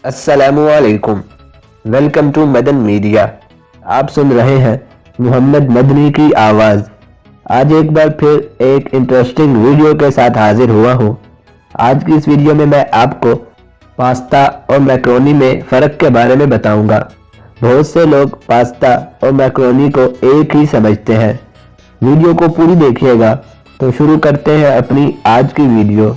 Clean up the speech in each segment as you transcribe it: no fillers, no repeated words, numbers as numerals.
अस्सलामुअलैकुम। Welcome to Madan media. आप सुन रहे हैं मोहम्मद मदनी की आवाज़। आज एक बार फिर एक इंटरेस्टिंग वीडियो के साथ हाजिर हुआ हूँ। आज की इस वीडियो में मैं आपको पास्ता और मैक्रोनी में फ़र्क के बारे में बताऊंगा। बहुत से लोग पास्ता और मैक्रोनी को एक ही समझते हैं। वीडियो को पूरी देखिएगा। तो शुरू करते हैं अपनी आज की वीडियो।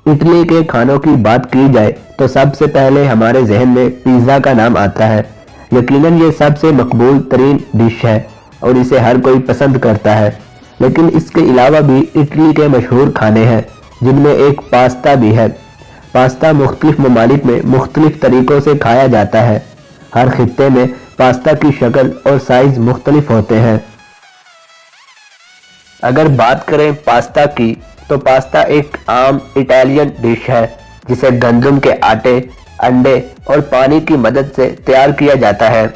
इटली के खानों की बात की जाए तो सबसे पहले हमारे जहन में पिज़्ज़ा का नाम आता है। यकीनन ये सबसे मकबूल तरीन डिश है और इसे हर कोई पसंद करता है, लेकिन इसके अलावा भी इटली के मशहूर खाने हैं जिनमें एक पास्ता भी है। पास्ता मुख्तलिफ ममालिक में मुख्तलिफ तरीक़ों से खाया जाता है। हर खित्ते में पास्ता की शक्ल और साइज़ मुख्तलिफ होते हैं। अगर बात करें पास्ता की तो पास्ता एक आम इटालियन डिश है जिसे गंदम के आटे, अंडे और पानी की मदद से तैयार किया जाता है।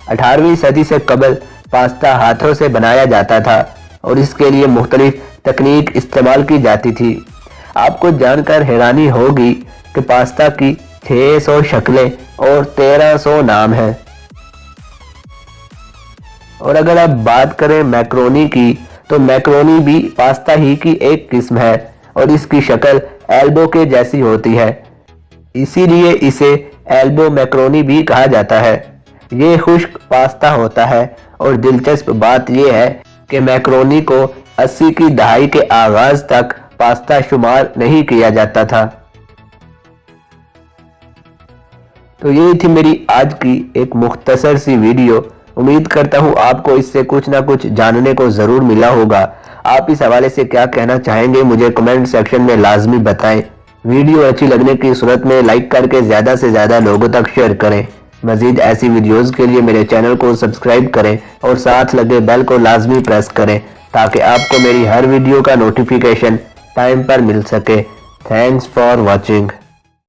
18वीं सदी से कबल पास्ता हाथों से बनाया जाता था और इसके लिए मुख्तलिफ तकनीक इस्तेमाल की जाती थी। आपको जानकर हैरानी होगी कि पास्ता की 600 शक्लें और 1300 नाम हैं। और अगर आप बात करें मैक्रोनी की तो मैक्रोनी भी पास्ता ही की एक किस्म है और इसकी शक्ल एल्बो के जैसी होती है, इसीलिए इसे एल्बो मैक्रोनी भी कहा जाता है। ये खुश्क पास्ता होता है और दिलचस्प बात यह है कि मैक्रोनी को 80 की दहाई के आगाज तक पास्ता शुमार नहीं किया जाता था। तो ये थी मेरी आज की एक मुख्तसर सी वीडियो। उम्मीद करता हूँ आपको इससे कुछ ना कुछ जानने को ज़रूर मिला होगा। आप इस हवाले से क्या कहना चाहेंगे मुझे कमेंट सेक्शन में लाजमी बताएं। वीडियो अच्छी लगने की सूरत में लाइक करके ज़्यादा से ज़्यादा लोगों तक शेयर करें। मज़ीद ऐसी वीडियोज़ के लिए मेरे चैनल को सब्सक्राइब करें और साथ लगे बेल को लाजमी प्रेस करें ताकि आपको मेरी हर वीडियो का नोटिफिकेशन टाइम पर मिल सके। Thanks for watching.